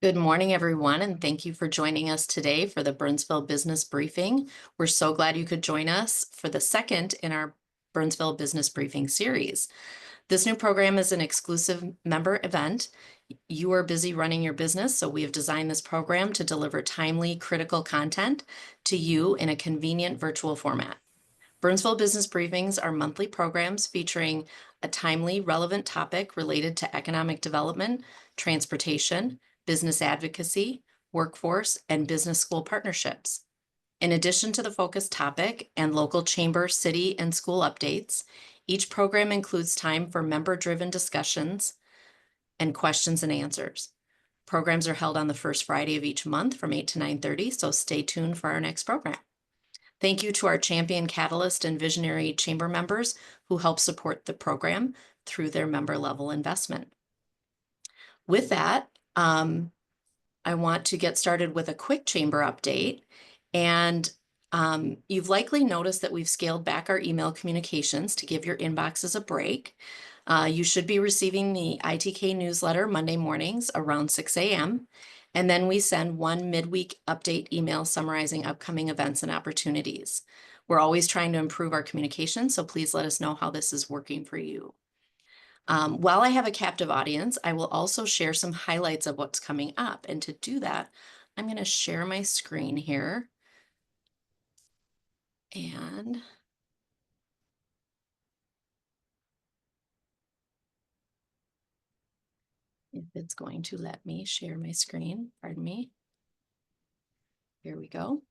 Good morning, everyone, and thank you for joining us today for the Burnsville Business Briefing. We're so glad you could join us for the second in our Burnsville Business Briefing series. This new program is an exclusive member event. You are busy running your business, so we have designed this program to deliver timely, critical content to you in a convenient virtual format. Burnsville Business Briefings are monthly programs featuring a timely, relevant topic related to economic development, transportation, business advocacy, workforce, and business school partnerships. In addition to the focused topic and local chamber, city, and school updates, each program includes time for member-driven discussions and questions and answers. Programs are held on the first Friday of each month from 8 to 9:30, so stay tuned for our next program. Thank you to our champion, catalyst, and visionary chamber members who help support the program through their member level investment. With that, I want to get started with a quick chamber update. And you've likely noticed that we've scaled back our email communications to give your inboxes a break. You should be receiving the ITK newsletter Monday mornings around 6 a.m. And then we send one midweek update email summarizing upcoming events and opportunities. We're always trying to improve our communication, so please let us know how this is working for you. While I have a captive audience, I will also share some highlights of what's coming up. And to do that, I'm going to share my screen here. And if it's going to let me share my screen, pardon me. Here we go.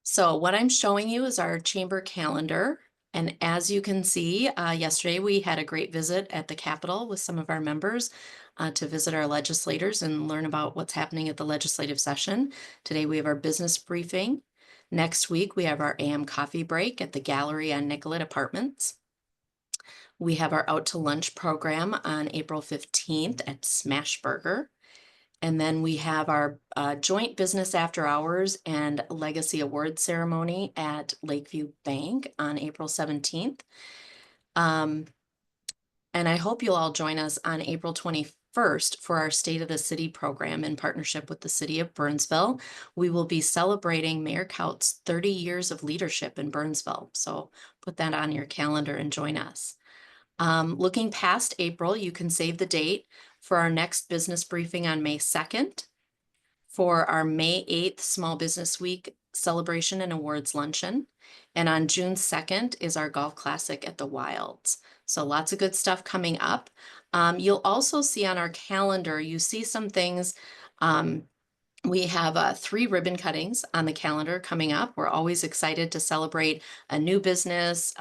So what I'm showing you is our chamber calendar. And as you can see, yesterday we had a great visit at the Capitol with some of our members to visit our legislators and learn about what's happening at the legislative session. Today we have our business briefing. Next week we have our AM coffee break at the gallery on Nicollet Apartments. We have our out to lunch program on April 15th at Smash Burger. And then we have our joint business after hours and legacy award ceremony at Lakeview Bank on April 17th. And I hope you'll all join us on April 21st for our State of the City program in partnership with the City of Burnsville. We will be celebrating Mayor Kaut's 30 years of leadership in Burnsville. So put that on your calendar and join us. Looking past April, you can save the date for our next business briefing on May 2nd, for our May 8th Small Business Week celebration and awards luncheon. And on June 2nd is our golf classic at the Wilds. So lots of good stuff coming up. You'll also see on our calendar, you see some things. We have 3 ribbon cuttings on the calendar coming up. We're always excited to celebrate a new business,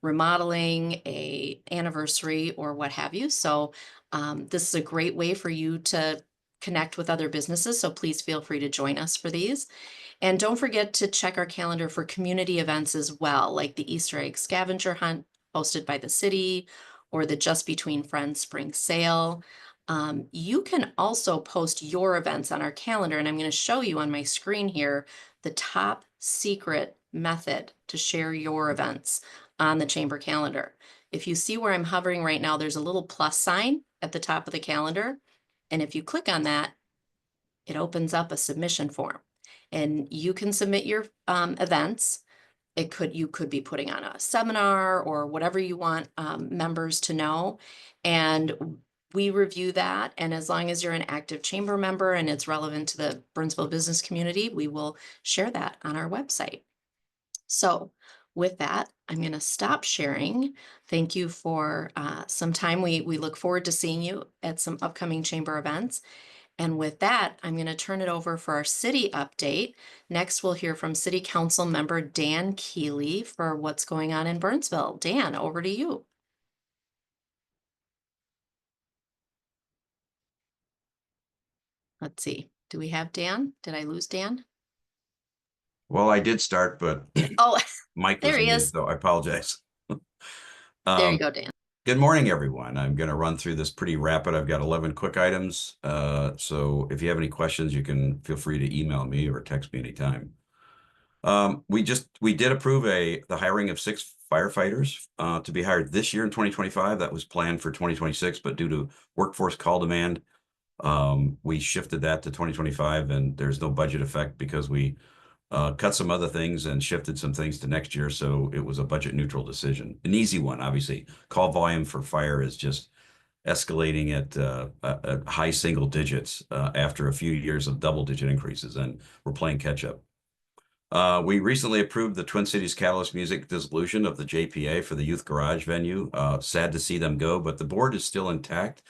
remodeling, a anniversary, or what have you. So this is a great way for you to connect with other businesses. So please feel free to join us for these. And don't forget to check our calendar for community events as well, like the Easter egg scavenger hunt hosted by the city, or the Just Between Friends spring sale. You can also post your events on our calendar, and I'm going to show you on my screen here the top secret method to share your events on the chamber calendar. If you see where I'm hovering right now, there's a little plus sign at the top of the calendar. And if you click on that, it opens up a submission form. And you can submit your events. You could be putting on a seminar or whatever you want members to know. And we review that, and as long as you're an active chamber member and it's relevant to the Burnsville business community, we will share that on our website. So with that, I'm going to stop sharing. Thank you for some time. We look forward to seeing you at some upcoming chamber events. And with that, I'm going to turn it over for our city update. Next, we'll hear from City Council member Dan Keeley for what's going on in Burnsville. Dan, over to you. Let's see. Do we have Dan? Did I lose Dan? Well, I did start, but Oh, Mike there was he muted, is. so I apologize. There you go, Dan. Good morning, everyone. I'm going to run through this pretty rapid. I've got 11 quick items. So if you have any questions, you can feel free to email me or text me anytime. We did approve the hiring of 6 firefighters to be hired this year in 2025. That was planned for 2026, but due to workforce call demand, We shifted that to 2025, and there's no budget effect because we cut some other things and shifted some things to next year. So it was a budget neutral decision. An easy one, obviously. Call volume for fire is just escalating at high single digits after a few years of double-digit increases, and we're playing catch up. We recently approved the Twin Cities Catalyst Music dissolution of the JPA for the Youth Garage venue. Sad to see them go, but the board is still intact,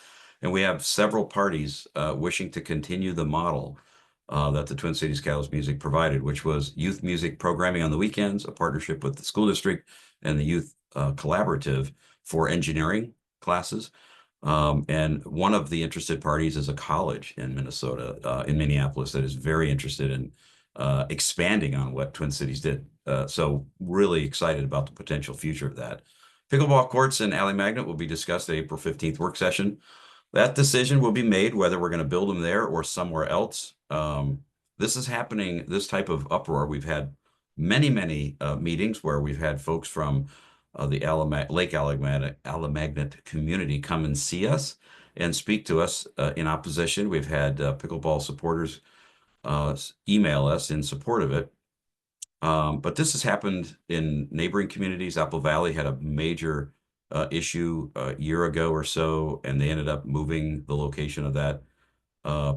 and we have several parties wishing to continue the model that the Twin Cities Catalyst Music provided, which was youth music programming on the weekends, a partnership with the school district and the youth collaborative for engineering classes. And one of the interested parties is a college in Minnesota, in Minneapolis, that is very interested in expanding on what Twin Cities did. So really excited about the potential future of that. Pickleball courts in Alley Magnet will be discussed at April 15th work session. That decision will be made whether we're going to build them there or somewhere else. This is happening, this type of uproar. We've had many meetings where we've had folks from the Lake Alamagnet community come and see us and speak to us in opposition. We've had pickleball supporters email us in support of it. But this has happened in neighboring communities. Apple Valley had a major issue a year ago or so, and they ended up moving the location of that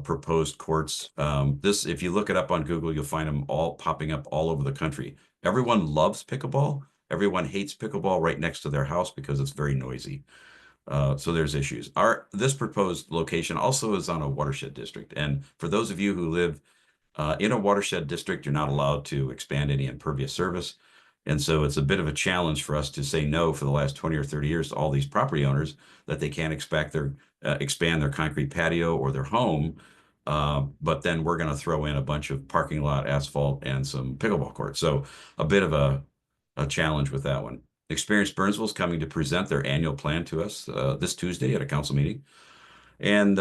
proposed courts. If you look it up on Google, you'll find them all popping up all over the country. Everyone loves pickleball. Everyone hates pickleball right next to their house because it's very noisy. So there's issues. This proposed location also is on a watershed district. And for those of you who live in a watershed district, you're not allowed to expand any impervious service. And so it's a bit of a challenge for us to say no for the last 20 or 30 years to all these property owners that they can't expand their concrete patio or their home. But then we're going to throw in a bunch of parking lot asphalt and some pickleball courts. So a bit of a challenge with that one. Experience Burnsville is coming to present their annual plan to us this Tuesday at a council meeting. And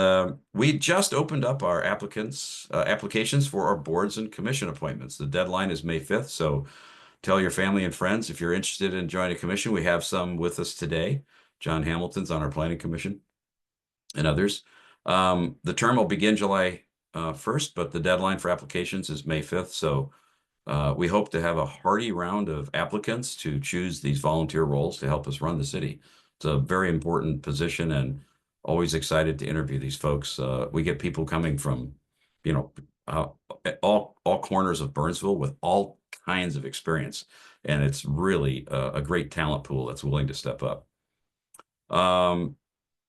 we just opened up our applications for our boards and commission appointments. The deadline is May 5th. So tell your family and friends if you're interested in joining a commission. We have some with us today. John Hamilton's on our planning commission and others. The term will begin July 1st, but the deadline for applications is May 5th. So we hope to have a hearty round of applicants to choose these volunteer roles to help us run the city. It's a very important position, and always excited to interview these folks. We get people coming from, all corners of Burnsville with all kinds of experience, and it's really a great talent pool that's willing to step up.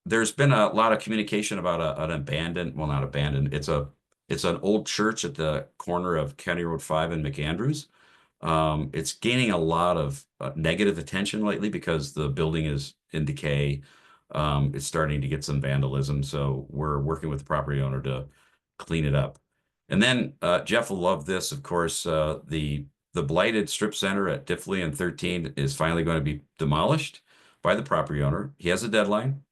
There's been a lot of communication about an abandoned, well, not abandoned, it's an old church at the corner of County Road 5 and McAndrews. It's gaining a lot of negative attention lately because the building is in decay. It's starting to get some vandalism, so we're working with the property owner to clean it up. And then Jeff will love this, of course. The blighted strip center at Diffley and 13 is finally going to be demolished by the property owner. He has a deadline.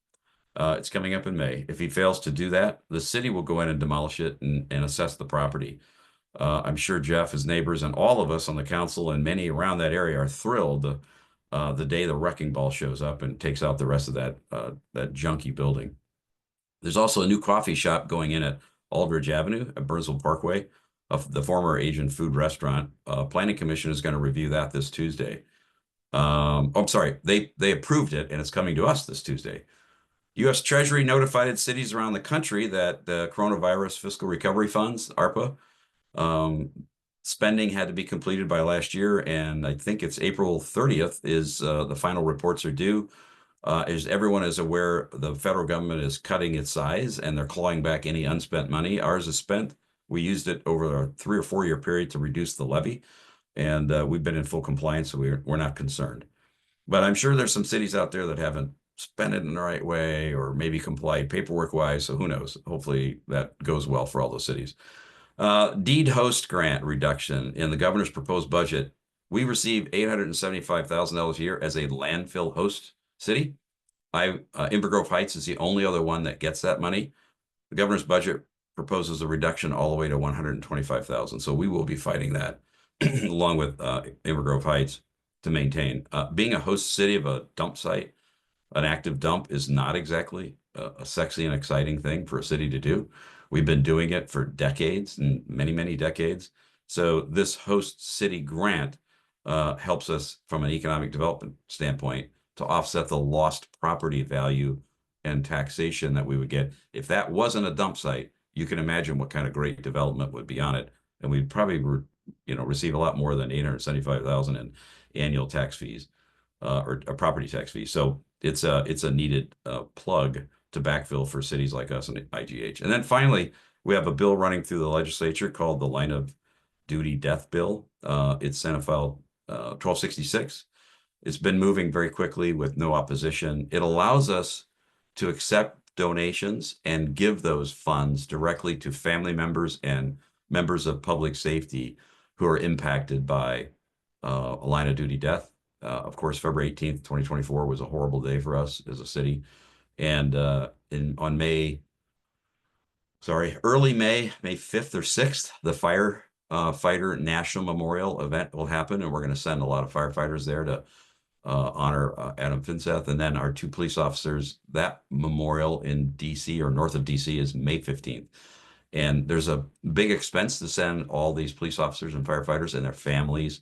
It's coming up in May. If he fails to do that, the city will go in and demolish it and assess the property. I'm sure Jeff, his neighbors, and all of us on the council and many around that area are thrilled the day the wrecking ball shows up and takes out the rest of that junky building. There's also a new coffee shop going in at Aldridge Avenue at Burnsville Parkway, the former Asian food restaurant. Planning Commission is going to review that this Tuesday. I'm sorry, they approved it and it's coming to us this Tuesday. U.S. Treasury notified cities around the country that the coronavirus fiscal recovery funds, ARPA, spending had to be completed by last year, and I think it's April 30th is the final reports are due. As everyone is aware, the federal government is cutting its size and they're clawing back any unspent money. Ours is spent. We used it over a 3 or 4 year period to reduce the levy, and we've been in full compliance, so we're not concerned. But I'm sure there's some cities out there that haven't spent it in the right way or maybe complied paperwork wise. So who knows? Hopefully that goes well for all those cities. Deed host grant reduction in the governor's proposed budget. We receive $875,000 a year as a landfill host city. Inver Grove Heights is the only other one that gets that money. The governor's budget proposes a reduction all the way to $125,000. So we will be fighting that along with Inver Grove Heights to maintain. Being a host city of a dump site An active dump is not exactly a sexy and exciting thing for a city to do. We've been doing it for decades and many, many decades. So this host city grant helps us from an economic development standpoint to offset the lost property value and taxation that we would get. If that wasn't a dump site, you can imagine what kind of great development would be on it. And we'd probably receive a lot more than 875,000 in annual tax fees or property tax fees. So it's a needed plug to backfill for cities like us and IGH. And then finally, we have a bill running through the legislature called the Line of Duty Death Bill. It's Senate File 1266. It's been moving very quickly with no opposition. It allows us to accept donations and give those funds directly to family members and members of public safety who are impacted by a line of duty death. Of course, February 18th, 2024 was a horrible day for us as a city. And on early May 5th or 6th, the fighter National Memorial event will happen, and we're going to send a lot of firefighters there to honor Adam Finseth, and then our two police officers. That memorial in DC or north of DC is May 15th. And there's a big expense to send all these police officers and firefighters and their families,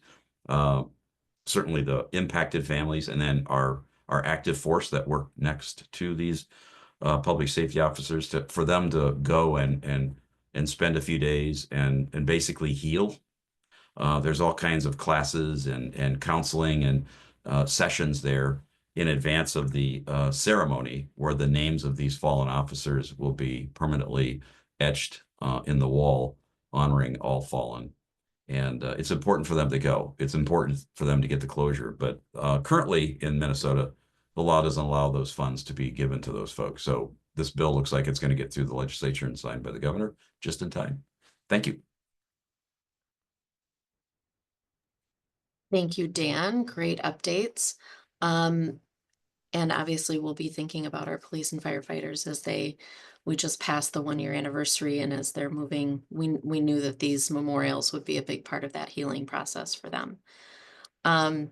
certainly the impacted families, and then our active force that work next to these public safety officers for them to go and spend a few days and basically heal. There's all kinds of classes and counseling and sessions there in advance of the ceremony where the names of these fallen officers will be permanently etched in the wall, honoring all fallen. And it's important for them to go. It's important for them to get the closure. But currently in Minnesota, the law doesn't allow those funds to be given to those folks. So this bill looks like it's going to get through the legislature and signed by the governor just in time. Thank you. Thank you, Dan. Great updates. And obviously we'll be thinking about our police and firefighters as we just passed the 1-year anniversary, and as they're moving, we knew that these memorials would be a big part of that healing process for them. All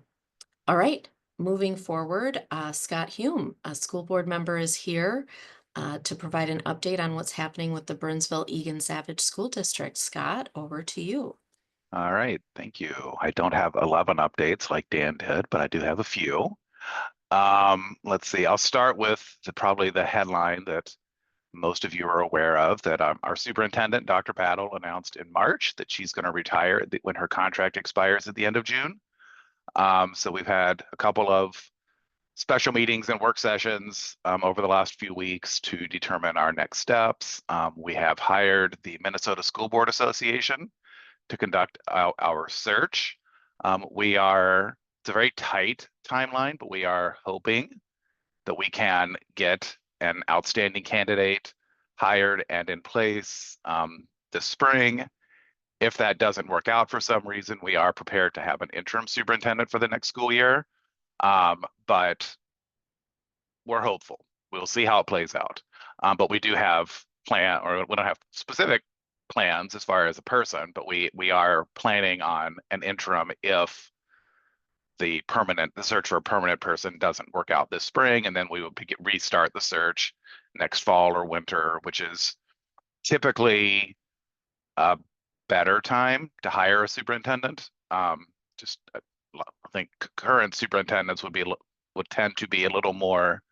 right, moving forward, Scott Hume, a school board member, is here to provide an update on what's happening with the Burnsville Egan Savage School District. Scott, over to you. All right, thank you. I don't have 11 updates like Dan did, but I do have a few. Let's see, I'll start with probably the headline that most of you are aware of, that our superintendent, Dr. Battle, announced in March that she's going to retire when her contract expires at the end of June. So we've had a couple of special meetings and work sessions over the last few weeks to determine our next steps. We have hired the Minnesota School Board Association to conduct our search. It's a very tight timeline, but we are hoping that we can get an outstanding candidate hired and in place this spring. If that doesn't work out for some reason, we are prepared to have an interim superintendent for the next school year. But we're hopeful. We'll see how it plays out. But we do have we don't have specific plans as far as a person, but we are planning on an interim if the search for a permanent person doesn't work out this spring, and then we will restart the search next fall or winter, which is typically a better time to hire a superintendent. I think current superintendents would tend to be a little more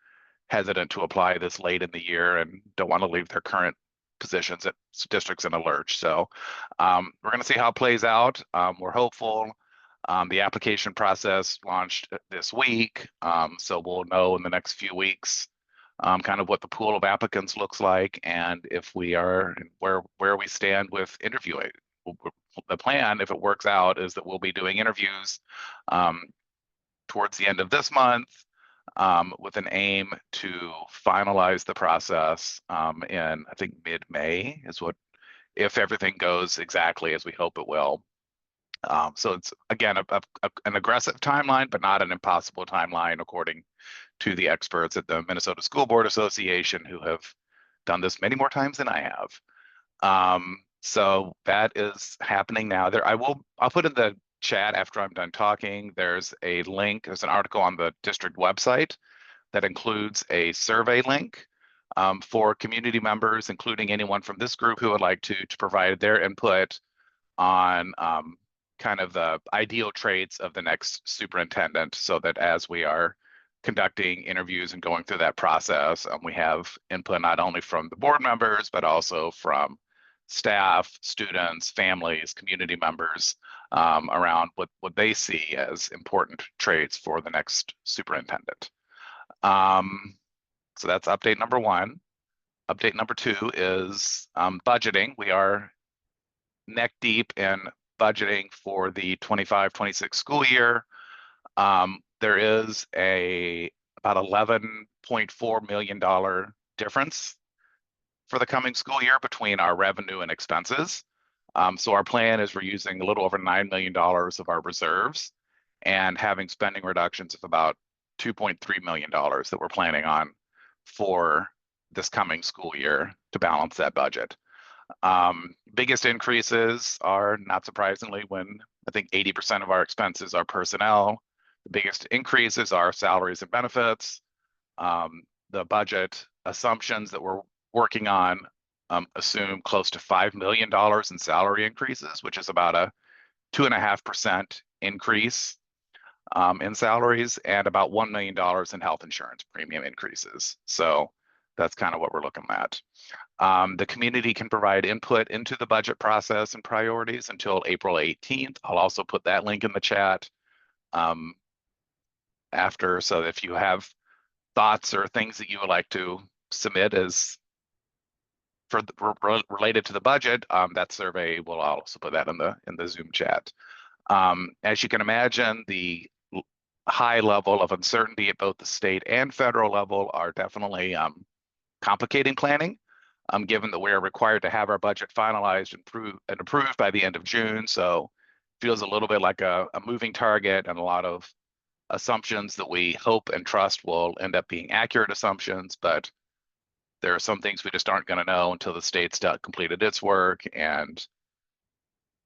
hesitant to apply this late in the year and don't want to leave their current positions at districts in a lurch. So we're going to see how it plays out. We're hopeful. The application process launched this week, so we'll know in the next few weeks kind of what the pool of applicants looks like, and if we are where we stand with interviewing. The plan, if it works out, is that we'll be doing interviews towards the end of this month, with an aim to finalize the process in, I think, mid-May is if everything goes exactly as we hope it will. So it's, again, an aggressive timeline, but not an impossible timeline, according to the experts at the Minnesota School Board Association, who have done this many more times than I have. So that is happening now. I'll put in the chat after I'm done talking. There's a link, there's an article on the district website that includes a survey link for community members, including anyone from this group who would like to provide their input on kind of the ideal traits of the next superintendent, so that as we are conducting interviews and going through that process, we have input not only from the board members, but also from staff, students, families, community members around what they see as important traits for the next superintendent. So that's update number one. Update number two is budgeting. We are neck deep in budgeting for the 25-26 school year. There is about $11.4 million difference for the coming school year between our revenue and expenses. So our plan is we're using a little over $9 million of our reserves and having spending reductions of about $2.3 million that we're planning on for this coming school year to balance that budget. Biggest increases are, not surprisingly, when I think 80% of our expenses are personnel. The biggest increases are salaries and benefits. The budget assumptions that we're working on assume close to $5 million in salary increases, which is about a 2.5% increase in salaries, and about $1 million in health insurance premium increases. So that's kind of what we're looking at. The community can provide input into the budget process and priorities until April 18th. I'll also put that link in the chat after, so if you have thoughts or things that you would like to submit as related to the budget, that survey will also put that in the Zoom chat. As you can imagine, the high level of uncertainty at both the state and federal level are definitely complicating planning, given that we're required to have our budget finalized and approved by the end of June. So it feels a little bit like a moving target, and a lot of assumptions that we hope and trust will end up being accurate assumptions, but there are some things we just aren't going to know until the state's completed its work and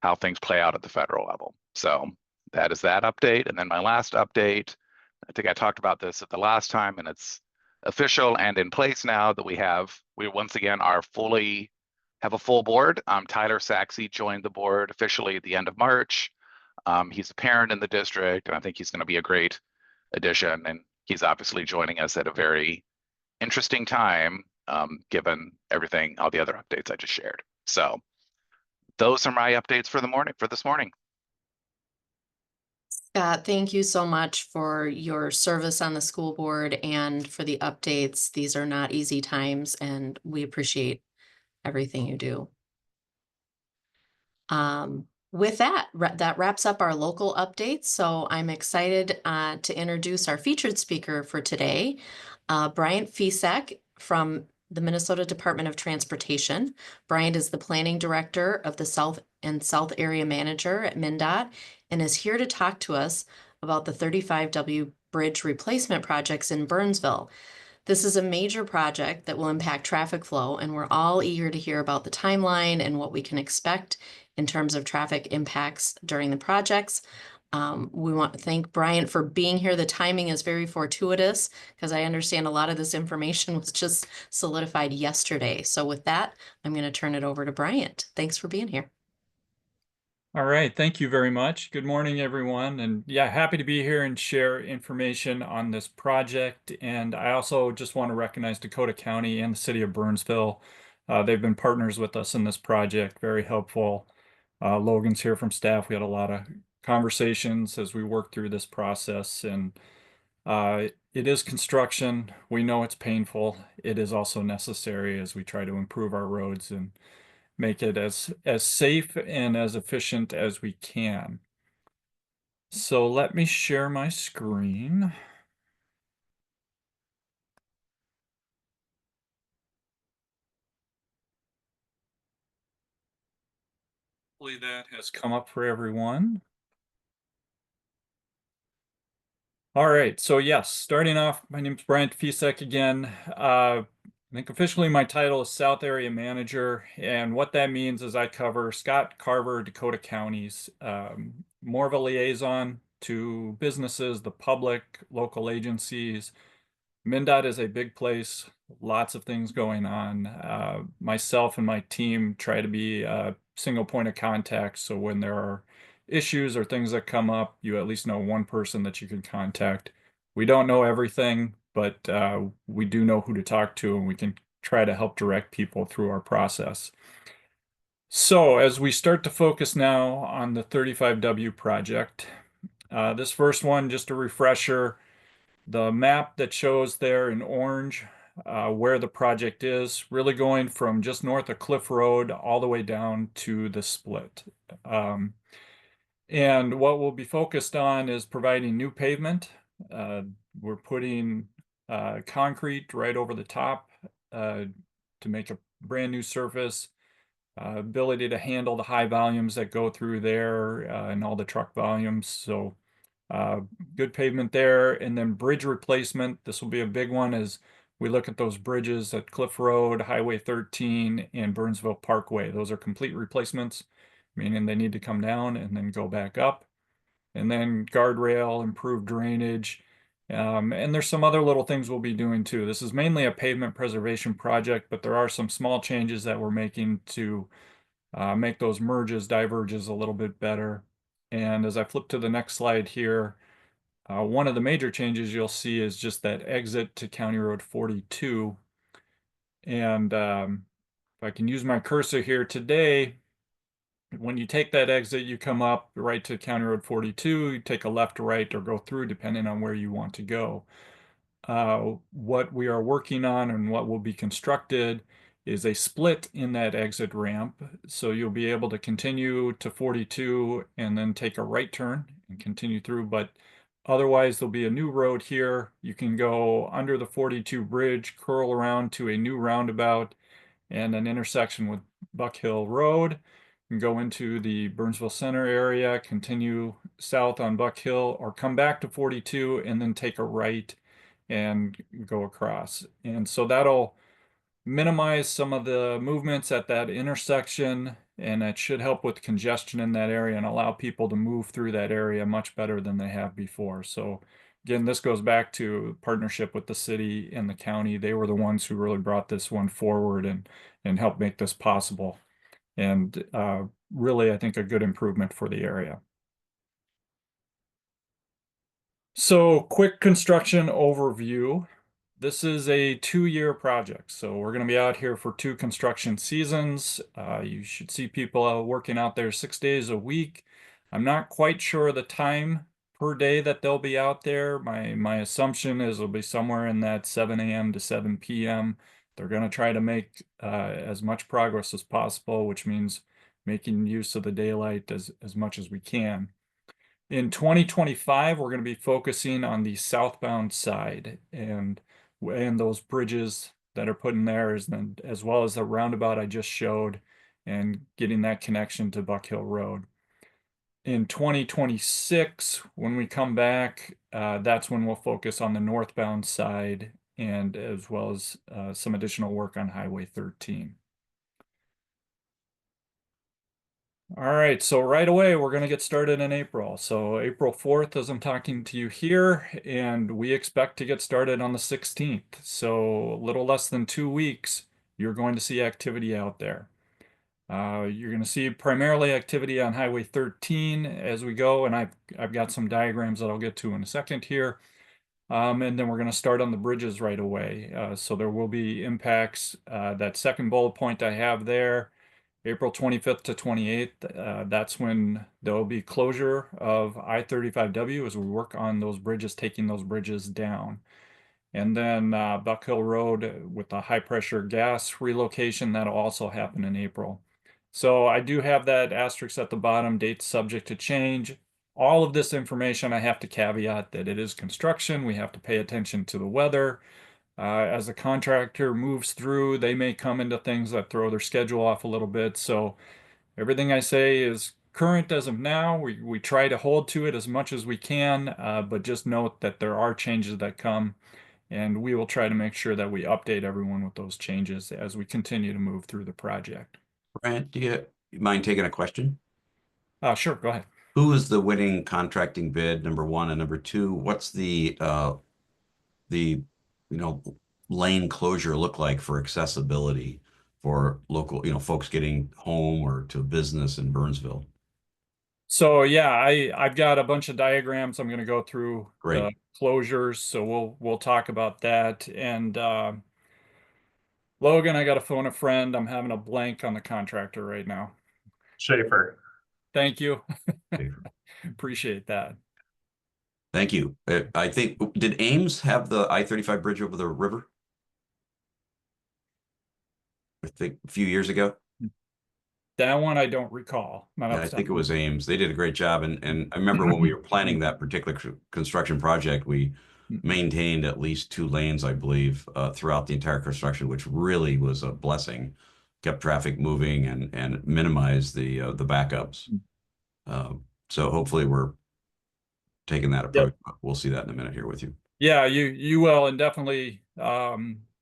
how things play out at the federal level. So that is that update. And then my last update, I think I talked about this at the last time, and it's official and in place now that we once again have a full board. Tyler Saxe joined the board officially at the end of March. He's a parent in the district, and I think he's going to be a great addition. And he's obviously joining us at a very interesting time, given everything, all the other updates I just shared. So those are my updates for this morning. Scott, thank you so much for your service on the school board and for the updates. These are not easy times, and we appreciate everything you do. With that, that wraps up our local updates. So I'm excited to introduce our featured speaker for today, Bryant Ficek from the Minnesota Department of Transportation. Bryant is the planning director of the South Area Manager at MnDOT and is here to talk to us about the 35W bridge replacement projects in Burnsville. This is a major project that will impact traffic flow, and we're all eager to hear about the timeline and what we can expect in terms of traffic impacts during the projects. We want to thank Bryant for being here. The timing is very fortuitous because I understand a lot of this information was just solidified yesterday. So with that, I'm going to turn it over to Bryant. Thanks for being here. All right, thank you very much. Good morning, everyone. And yeah, happy to be here and share information on this project. And I also just want to recognize Dakota County and the city of Burnsville. They've been partners with us in this project, very helpful. Logan's here from staff. We had a lot of conversations as we worked through this process, and it is construction. We know it's painful. It is also necessary as we try to improve our roads and make it as safe and as efficient as we can. So let me share my screen. Hopefully that has come up for everyone. All right, so yes, starting off, my name is Bryant Ficek again. I think officially my title is South Area Manager, and what that means is I cover Scott, Carver, Dakota counties, more of a liaison to businesses, the public, local agencies, MnDOT is a big place, lots of things going on. Myself and my team try to be a single point of contact. So when there are issues or things that come up, you at least know one person that you can contact. We don't know everything, but we do know who to talk to, and we can try to help direct people through our process. So as we start to focus now on the 35W project, this first one, just a refresher, the map that shows there in orange where the project is, really going from just north of Cliff Road all the way down to the split. And what we'll be focused on is providing new pavement. We're putting concrete right over the top to make a brand new surface. Ability to handle the high volumes that go through there and all the truck volumes. So good pavement there. And then bridge replacement. This will be a big one as we look at those bridges at Cliff Road, Highway 13, and Burnsville Parkway. Those are complete replacements, meaning they need to come down and then go back up. And then guardrail, improved drainage. And there's some other little things we'll be doing too. This is mainly a pavement preservation project, but there are some small changes that we're making to make those merges, diverges a little bit better. And as I flip to the next slide here, one of the major changes you'll see is just that exit to County Road 42. And if I can use my cursor here today, when you take that exit, you come up right to County Road 42, you take a left or right or go through depending on where you want to go. What we are working on and what will be constructed is a split in that exit ramp. So you'll be able to continue to 42 and then take a right turn and continue through. But otherwise, there'll be a new road here. You can go under the 42 bridge, curl around to a new roundabout and an intersection with Buck Hill Road. You can go into the Burnsville Center area, continue south on Buck Hill, or come back to 42 and then take a right and go across. And so that'll minimize some of the movements at that intersection, and that should help with congestion in that area and allow people to move through that area much better than they have before. So again, this goes back to partnership with the city and the county. They were the ones who really brought this one forward and helped make this possible. And really, I think a good improvement for the area. So quick construction overview. This is a 2-year project. So we're going to be out here for 2 construction seasons. You should see people working out there 6 days a week. I'm not quite sure the time per day that they'll be out there. My assumption is it'll be somewhere in that 7 a.m. to 7 p.m. They're going to try to make as much progress as possible, which means making use of the daylight as much as we can. In 2025, we're going to be focusing on the southbound side and those bridges that are put in there, as well as the roundabout I just showed, and getting that connection to Buck Hill Road. In 2026, when we come back, that's when we'll focus on the northbound side and as well as some additional work on Highway 13. All right, so right away, we're going to get started in April. So April 4th, as I'm talking to you here, and we expect to get started on the 16th. So a little less than 2 weeks, you're going to see activity out there. You're going to see primarily activity on Highway 13 as we go, and I've got some diagrams that I'll get to in a second here. And then we're going to start on the bridges right away. So there will be impacts. That second bullet point I have there, April 25th to 28th, that's when there will be closure of I-35W as we work on those bridges, taking those bridges down. And then Buck Hill Road with the high pressure gas relocation, that'll also happen in April. So I do have that asterisk at the bottom, dates subject to change. All of this information, I have to caveat that it is construction. We have to pay attention to the weather. As the contractor moves through, they may come into things that throw their schedule off a little bit. So everything I say is current as of now. We try to hold to it as much as we can, but just note that there are changes that come, and we will try to make sure that we update everyone with those changes as we continue to move through the project. Bryant, do you mind taking a question? Sure, go ahead. Who is the winning contracting bid, number 1, and number 2? What's the lane closure look like for accessibility for local, folks getting home or to business in Burnsville? So yeah, I've got a bunch of diagrams. I'm going to go through Great. the closures, so we'll talk about that. And Logan, I got to phone a friend. I'm having a blank on the contractor right now. Schaefer. Thank you. Okay. Appreciate that. Thank you. I think, did Ames have the I-35 bridge over the river? I think a few years ago. That one I don't recall. Not Yeah, off I the top think it of my was Ames. They did a great job. And I remember when we were planning that particular construction project, we maintained at least 2 lanes, I believe, throughout the entire construction, which really was a blessing. Kept traffic moving and minimized the backups. So hopefully we're taking that Yep. approach. We'll see that in a minute here with you. Yeah, you will, and definitely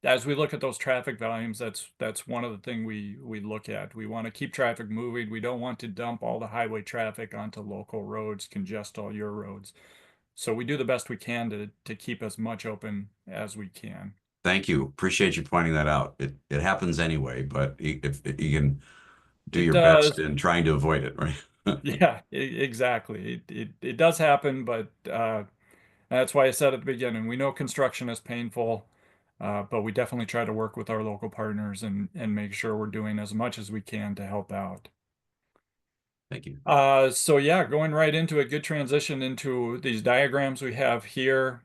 as we look at those traffic volumes, that's one of the things we look at. We want to keep traffic moving. We don't want to dump all the highway traffic onto local roads, congest all your roads. So we do the best we can to keep as much open as we can. Thank you. Appreciate you pointing that out. It happens anyway, but if you can do It your best does. in trying to avoid it, right? Yeah, exactly. It does happen, but that's why I said at the beginning, we know construction is painful, but we definitely try to work with our local partners and make sure we're doing as much as we can to help out. Thank you. So yeah, going right into a good transition into these diagrams we have here,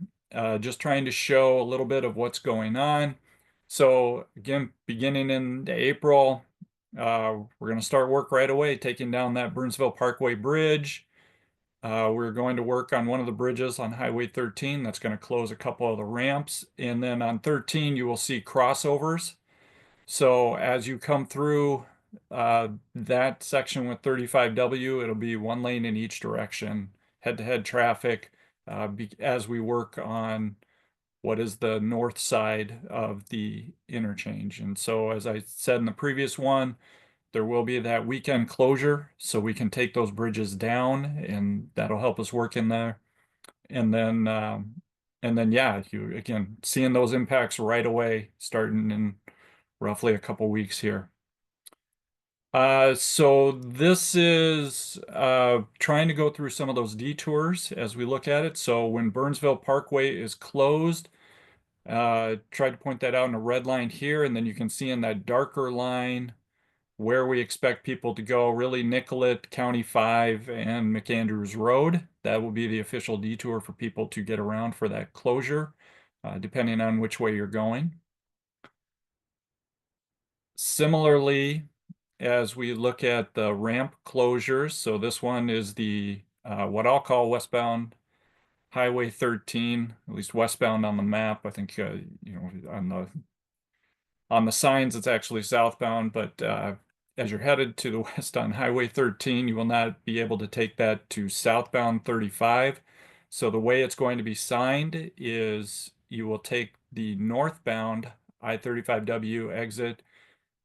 just trying to show a little bit of what's going on. So again, beginning in April, we're going to start work right away, taking down that Burnsville Parkway Bridge. We're going to work on one of the bridges on Highway 13. That's going to close a couple of the ramps. And then on 13, you will see crossovers. So as you come through that section with 35W, it'll be 1 lane in each direction, head-to-head traffic, as we work on what is the north side of the interchange. And so as I said in the previous one, there will be that weekend closure so we can take those bridges down, and that'll help us work in there. And then yeah, you again seeing those impacts right away starting in roughly a couple weeks here. So this is trying to go through some of those detours as we look at it. So when Burnsville Parkway is closed, tried to point that out in a red line here, and then you can see in that darker line where we expect people to go, really Nicollet, County 5, and McAndrews Road. That will be the official detour for people to get around for that closure, depending on which way you're going. Similarly, as we look at the ramp closures, so this one is the what I'll call westbound Highway 13, at least westbound on the map. I think on the signs it's actually southbound, but as you're headed to the west on Highway 13, you will not be able to take that to southbound 35. So the way it's going to be signed is you will take the northbound I-35W exit,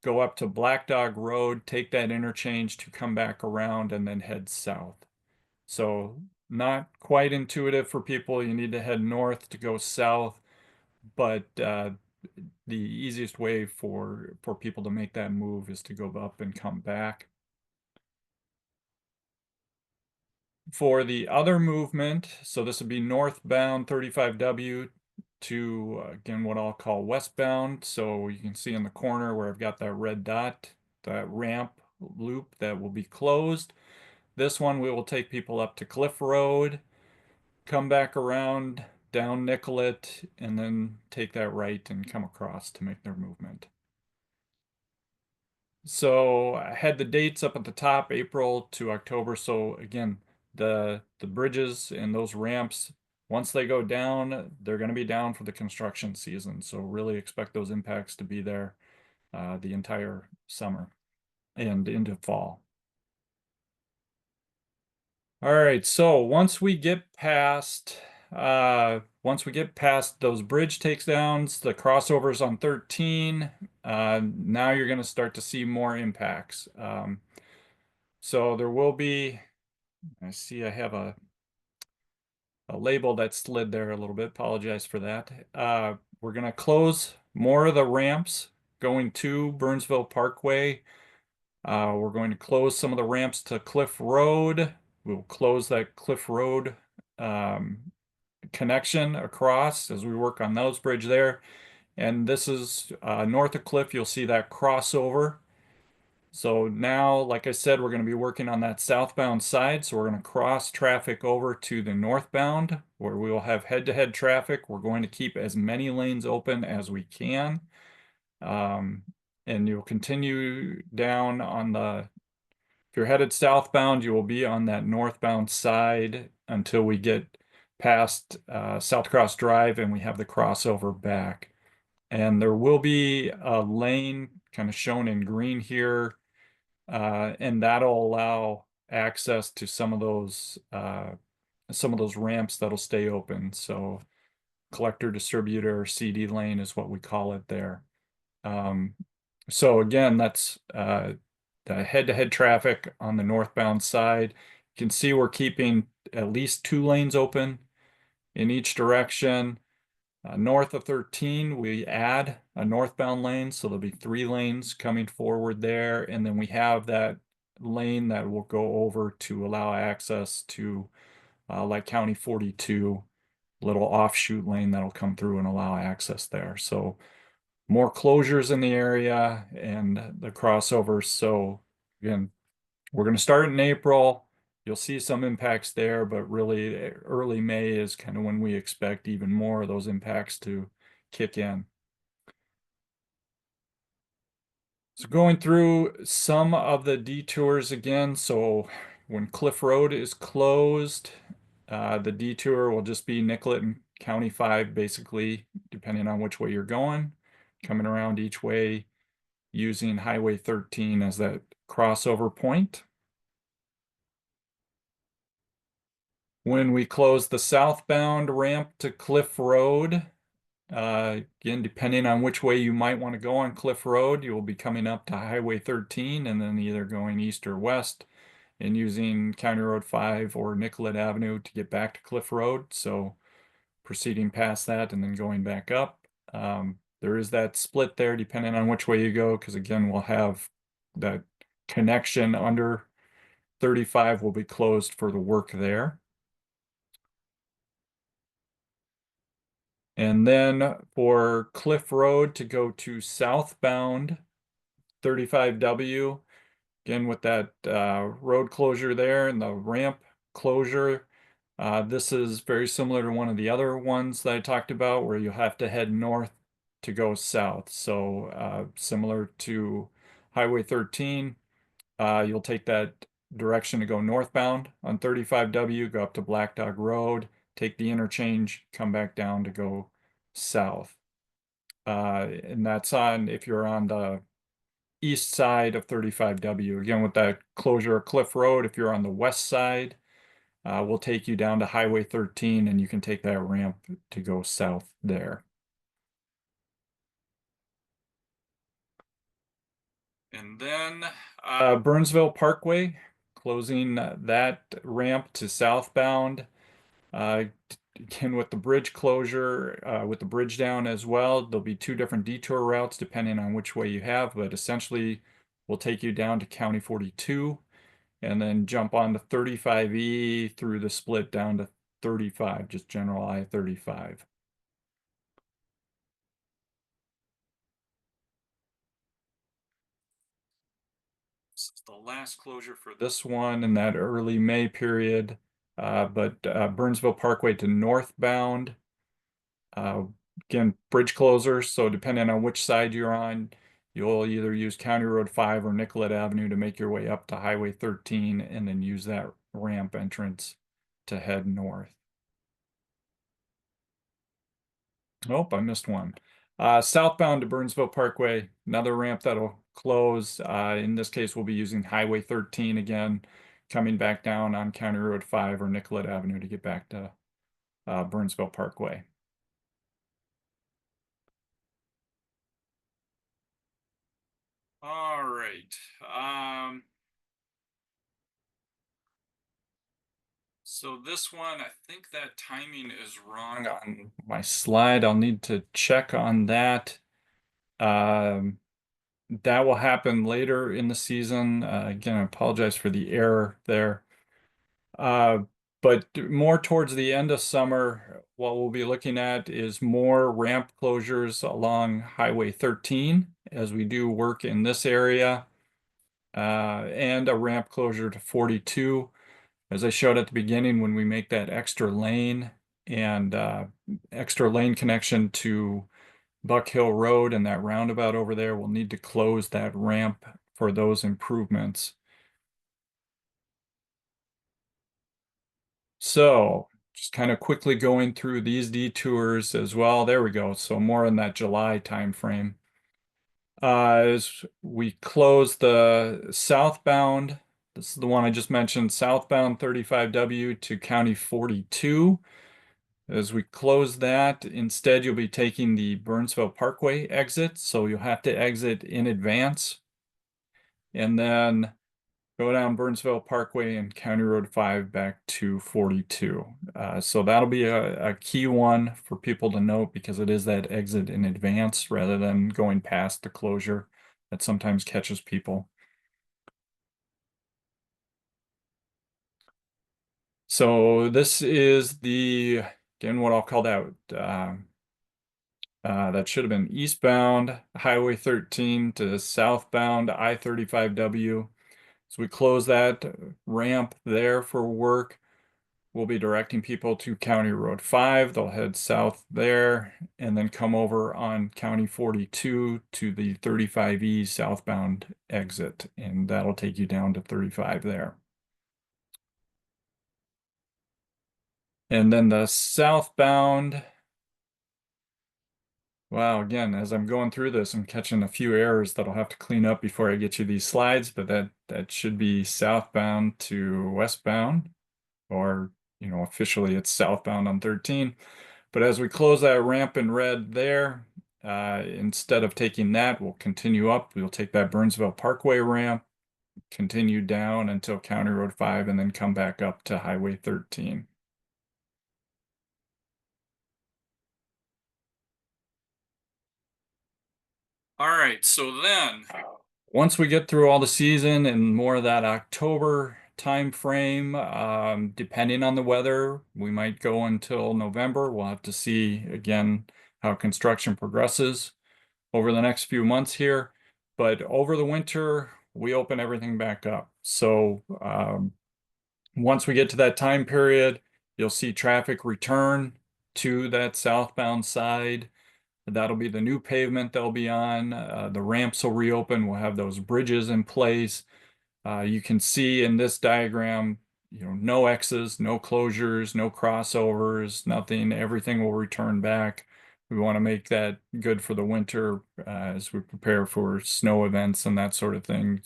go up to Black Dog Road, take that interchange to come back around, and then head south. So not quite intuitive for people. You need to head north to go south, but the easiest way for people to make that move is to go up and come back. For the other movement, so this would be northbound 35W to, again, what I'll call westbound. So you can see in the corner where I've got that red dot, that ramp loop that will be closed. This one, we will take people up to Cliff Road, come back around down Nicollet, and then take that right and come across to make their movement. So I had the dates up at the top, April to October. So again, the bridges and those ramps, once they go down, they're going to be down for the construction season. So really expect those impacts to be there the entire summer and into fall. All right, so once we get past those bridge takedowns, the crossovers on 13, now you're going to start to see more impacts. So there will be, I see I have a label that slid there a little bit. Apologize for that. We're going to close more of the ramps going to Burnsville Parkway. We're going to close some of the ramps to Cliff Road. We'll close that Cliff Road connection across as we work on those bridge there. And this is north of Cliff, you'll see that crossover. So now, like I said, we're going to be working on that southbound side. So we're going to cross traffic over to the northbound where we will have head-to-head traffic. We're going to keep as many lanes open as we can. And you'll continue down on the, if you're headed southbound, you will be on that northbound side until we get past South Cross Drive and we have the crossover back. And there will be a lane kind of shown in green here, and that'll allow access to some of those ramps that'll stay open. So collector distributor CD lane is what we call it there. So again, that's the head-to-head traffic on the northbound side. You can see we're keeping at least 2 lanes open in each direction. North of 13, we add a northbound lane, so there'll be 3 lanes coming forward there, and then we have that lane that will go over to allow access to like County 42, little offshoot lane that'll come through and allow access there. So more closures in the area and the crossovers. So again, we're going to start in April. You'll see some impacts there, but really early May is kind of when we expect even more of those impacts to kick in. So going through some of the detours again. So when Cliff Road is closed, the detour will just be Nicollet and County 5, basically, depending on which way you're going, coming around each way using Highway 13 as that crossover point. When we close the southbound ramp to Cliff Road, again, depending on which way you might want to go on Cliff Road, you will be coming up to Highway 13 and then either going east or west and using County Road 5 or Nicollet Avenue to get back to Cliff Road. So proceeding past that and then going back up. There is that split there depending on which way you go, because again, we'll have that connection under 35 will be closed for the work there. And then for Cliff Road to go to southbound 35W, again with that road closure there and the ramp closure, this is very similar to one of the other ones that I talked about where you have to head north to go south. So similar to Highway 13, you'll take that direction to go northbound on 35W, go up to Black Dog Road, take the interchange, come back down to go south. And that's on if you're on the east side of 35W. Again, with that closure of Cliff Road, if you're on the west side, we'll take you down to Highway 13 and you can take that ramp to go south there. And then Burnsville Parkway, closing that ramp to southbound. Again, with the bridge closure, with the bridge down as well, there'll be 2 different detour routes depending on which way you have, but essentially we'll take you down to County 42 and then jump on to 35E through the split down to 35, just general I-35. This is the last closure for this one in that early May period. But Burnsville Parkway to northbound, again, bridge closure. So depending on which side you're on, you'll either use County Road 5 or Nicollet Avenue to make your way up to Highway 13 and then use that ramp entrance to head north. Nope, I missed one. Southbound to Burnsville Parkway, another ramp that'll close. In this case, we'll be using Highway 13 again, coming back down on County Road 5 or Nicollet Avenue to get back to Burnsville Parkway. All right. So this one, I think that timing is wrong on my slide. I'll need to check on that. That will happen later in the season. Again, I apologize for the error there. Uh, but more towards the end of summer, what we'll be looking at is more ramp closures along Highway 13 as we do work in this area, and a ramp closure to 42. As I showed at the beginning, when we make that extra lane and extra lane connection to Buck Hill Road and that roundabout over there, we'll need to close that ramp for those improvements. So just kind of quickly going through these detours as well. There we go. So more in that July timeframe. As we close the southbound, this is the one I just mentioned, southbound 35W to County 42. As we close that, instead you'll be taking the Burnsville Parkway exit, so you'll have to exit in advance. And then go down Burnsville Parkway and County Road 5 back to 42. So that'll be a key one for people to note because it is that exit in advance rather than going past the closure that sometimes catches people. So this is the, again, what I'll call that, that should have been eastbound Highway 13 to southbound I-35W. So we close that ramp there for work. We'll be directing people to County Road 5. They'll head south there and then come over on County 42 to the 35E southbound exit. And that'll take you down to 35 there. And then the southbound, wow, again, as I'm going through this, I'm catching a few errors that I'll have to clean up before I get you these slides, but that should be southbound to westbound, or, you know, officially it's southbound on 13. But as we close that ramp in red there, instead of taking that, we'll continue up. We'll take that Burnsville Parkway ramp, continue down until County Road 5, and then come back up to Highway 13. All right, so then once we get through all the season and more of that October time frame, depending on the weather, we might go until November. We'll have to see again how construction progresses over the next few months here. But over the winter, we open everything back up. So once we get to that time period, you'll see traffic return to that southbound side. That'll be the new pavement they'll be on. The ramps will reopen. We'll have those bridges in place. You can see in this diagram, you know, no X's, no closures, no crossovers, nothing. Everything will return back. We want to make that good for the winter as we prepare for snow events and that sort of thing.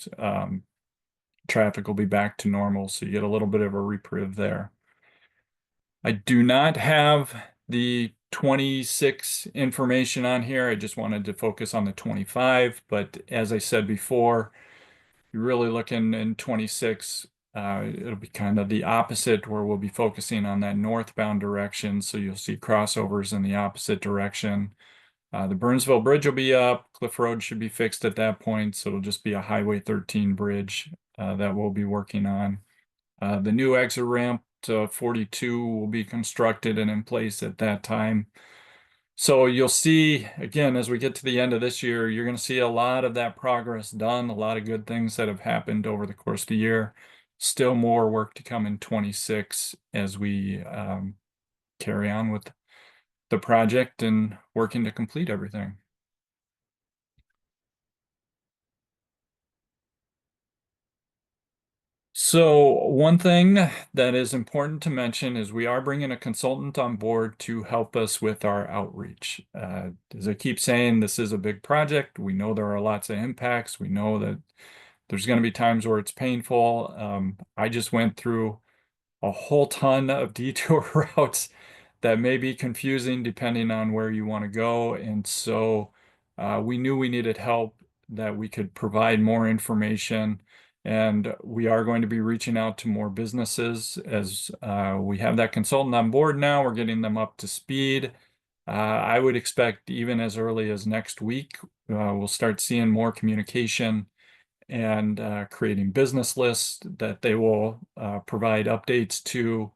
Traffic will be back to normal, so you get a little bit of a reprieve there. I do not have the 26 information on here. I just wanted to focus on the 25, but as I said before, you're really looking in 26, it'll be kind of the opposite where we'll be focusing on that northbound direction. So you'll see crossovers in the opposite direction. The Burnsville Bridge will be up. Cliff Road should be fixed at that point. So it'll just be a Highway 13 bridge that we'll be working on. The new exit ramp to 42 will be constructed and in place at that time. So you'll see, again, as we get to the end of this year, you're going to see a lot of that progress done, a lot of good things that have happened over the course of the year. Still more work to come in 26 as we carry on with the project and working to complete everything. So one thing that is important to mention is we are bringing a consultant on board to help us with our outreach. As I keep saying, this is a big project. We know there are lots of impacts. We know that there's going to be times where it's painful. I just went through a whole ton of detour routes that may be confusing depending on where you want to go. And so we knew we needed help, that we could provide more information And we are going to be reaching out to more businesses as we have that consultant on board now. We're getting them up to speed. I would expect even as early as next week, we'll start seeing more communication and creating business lists that they will provide updates to.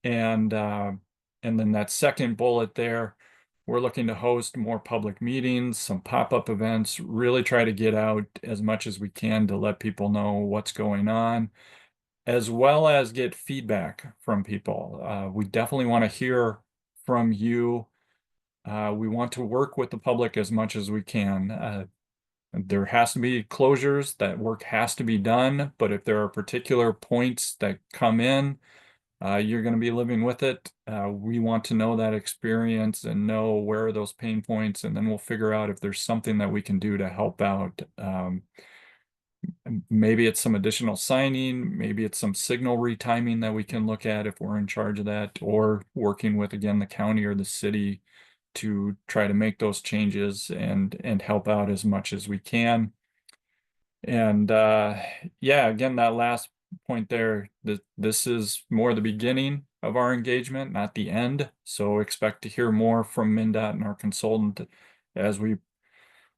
And then that second bullet there, we're looking to host more public meetings, some pop-up events, really try to get out as much as we can to let people know what's going on, as well as get feedback from people. We definitely want to hear from you. We want to work with the public as much as we can. There has to be closures, that work has to be done, but if there are particular points that come in, you're going to be living with it. We want to know that experience and know where are those pain points, and then we'll figure out if there's something that we can do to help out. Maybe it's some additional signing, maybe it's some signal retiming that we can look at if we're in charge of that, or working with, again, the county or the city to try to make those changes and help out as much as we can. And yeah, again, that last point there, this is more the beginning of our engagement, not the end. So expect to hear more from MnDOT and our consultant as we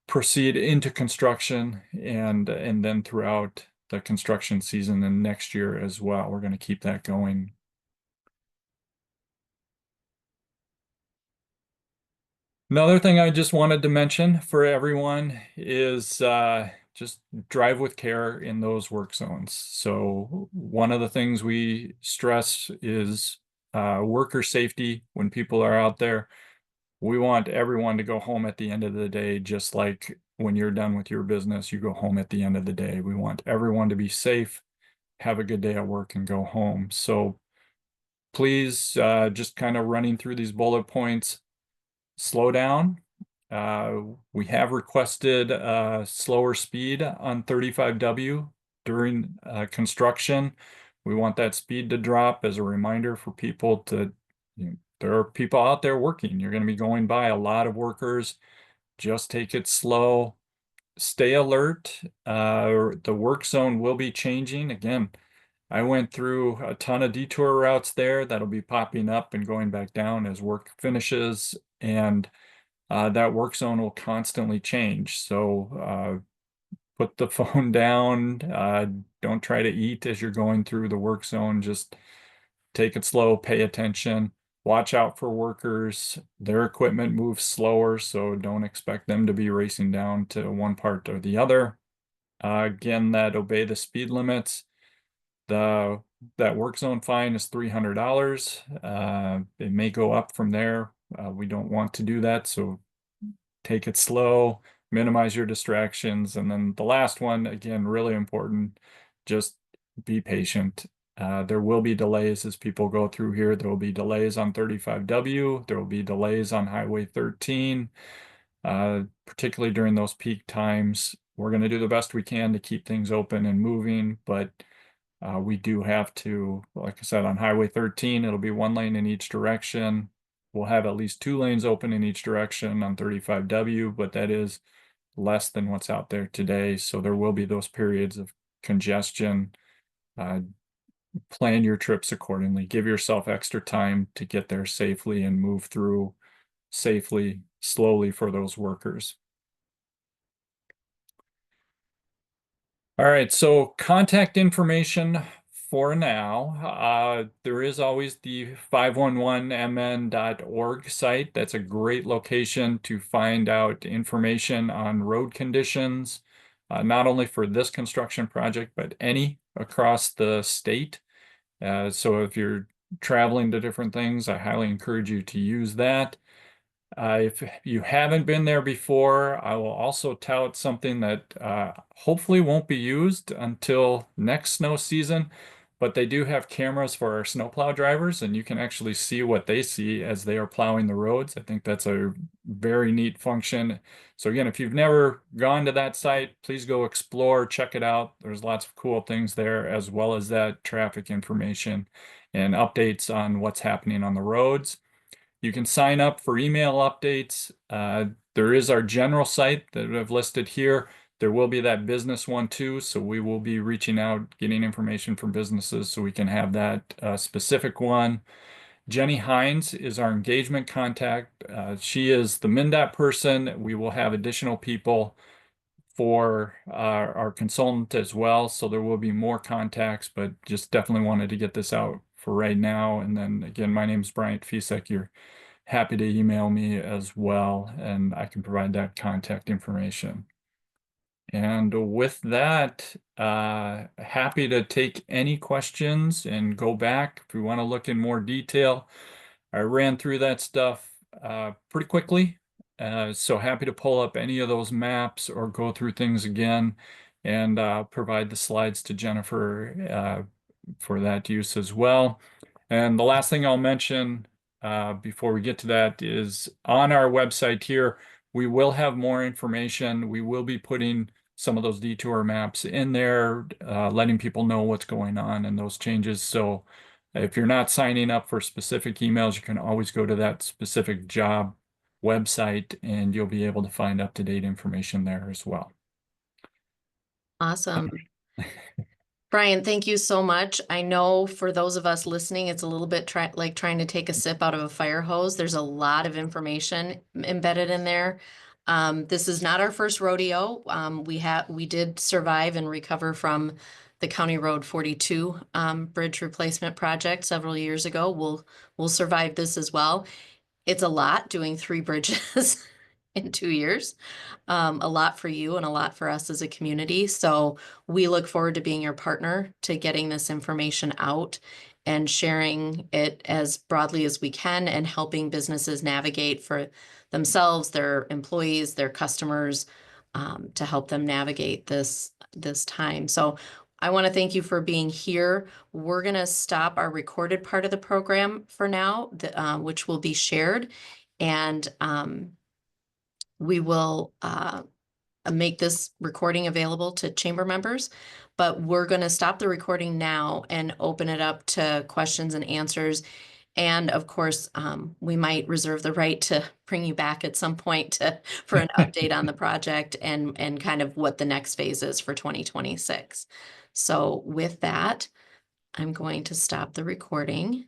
proceed into construction and then throughout the construction season and next year as well. We're going to keep that going. Another thing I just wanted to mention for everyone is just drive with care in those work zones. So one of the things we stress is worker safety when people are out there. We want everyone to go home at the end of the day, just like when you're done with your business, you go home at the end of the day. We want everyone to be safe, have a good day at work, and go home. So please, just kind of running through these bullet points, slow down. We have requested slower speed on 35W during construction. We want that speed to drop as a reminder for people to, there are people out there working. You're going to be going by a lot of workers. Just take it slow. Stay alert. The work zone will be changing. Again, I went through a ton of detour routes there that'll be popping up and going back down as work finishes. And that work zone will constantly change. So put the phone down. Don't try to eat as you're going through the work zone. Just take it slow, pay attention, watch out for workers. Their equipment moves slower, so don't expect them to be racing down to one part or the other. Again, that obey the speed limits. That work zone fine is $300. It may go up from there. We don't want to do that, so take it slow, minimize your distractions. And then the last one, again, really important, just be patient. There will be delays as people go through here. There will be delays on 35W. There will be delays on Highway 13, particularly during those peak times. We're going to do the best we can to keep things open and moving, but we do have to, like I said, on Highway 13, it'll be one lane in each direction. We'll have at least 2 lanes open in each direction on 35W, but that is less than what's out there today. So there will be those periods of congestion. Plan your trips accordingly. Give yourself extra time to get there safely and move through safely, slowly for those workers. All right, so contact information for now. There is always the 511mn.org site. That's a great location to find out information on road conditions, not only for this construction project, but any across the state. So if you're traveling to different things, I highly encourage you to use that. If you haven't been there before, I will also tout something that hopefully won't be used until next snow season, but they do have cameras for our snowplow drivers, and you can actually see what they see as they are plowing the roads. I think that's a very neat function. So again, if you've never gone to that site, please go explore, check it out. There's lots of cool things there, as well as that traffic information and updates on what's happening on the roads. You can sign up for email updates. There is our general site that I've listed here. There will be that business one too, so we will be reaching out, getting information from businesses so we can have that specific one. Jenny Hines is our engagement contact. She is the MnDOT person. We will have additional people for our consultant as well, so there will be more contacts, but just definitely wanted to get this out for right now. And then again, my name is Bryant Ficek. You're happy to email me as well, and I can provide that contact information. And with that, happy to take any questions and go back if we want to look in more detail. I ran through that stuff pretty quickly, so happy to pull up any of those maps or go through things again and provide the slides to Jennifer for that use as well. And the last thing I'll mention before we get to that is on our website here, we will have more information. We will be putting some of those detour maps in there, letting people know what's going on and those changes. So if you're not signing up for specific emails, you can always go to that specific job website and you'll be able to find up-to-date information there as well. Awesome. Brian, thank you so much. I know for those of us listening, it's a little bit like trying to take a sip out of a fire hose. There's a lot of information embedded in there. This is not our first rodeo. We did survive and recover from the County Road 42 bridge replacement project several years ago. We'll survive this as well. It's a lot doing 3 bridges in 2 years. A lot for you and a lot for us as a community. So we look forward to being your partner to getting this information out and sharing it as broadly as we can and helping businesses navigate for themselves, their employees, their customers, to help them navigate this time. So I want to thank you for being here. We're going to stop our recorded part of the program for now, which will be shared. And we will make this recording available to chamber members, but we're going to stop the recording now and open it up to questions and answers. And of course, we might reserve the right to bring you back at some point for an update on the project and kind of what the next phase is for 2026. So with that, I'm going to stop the recording.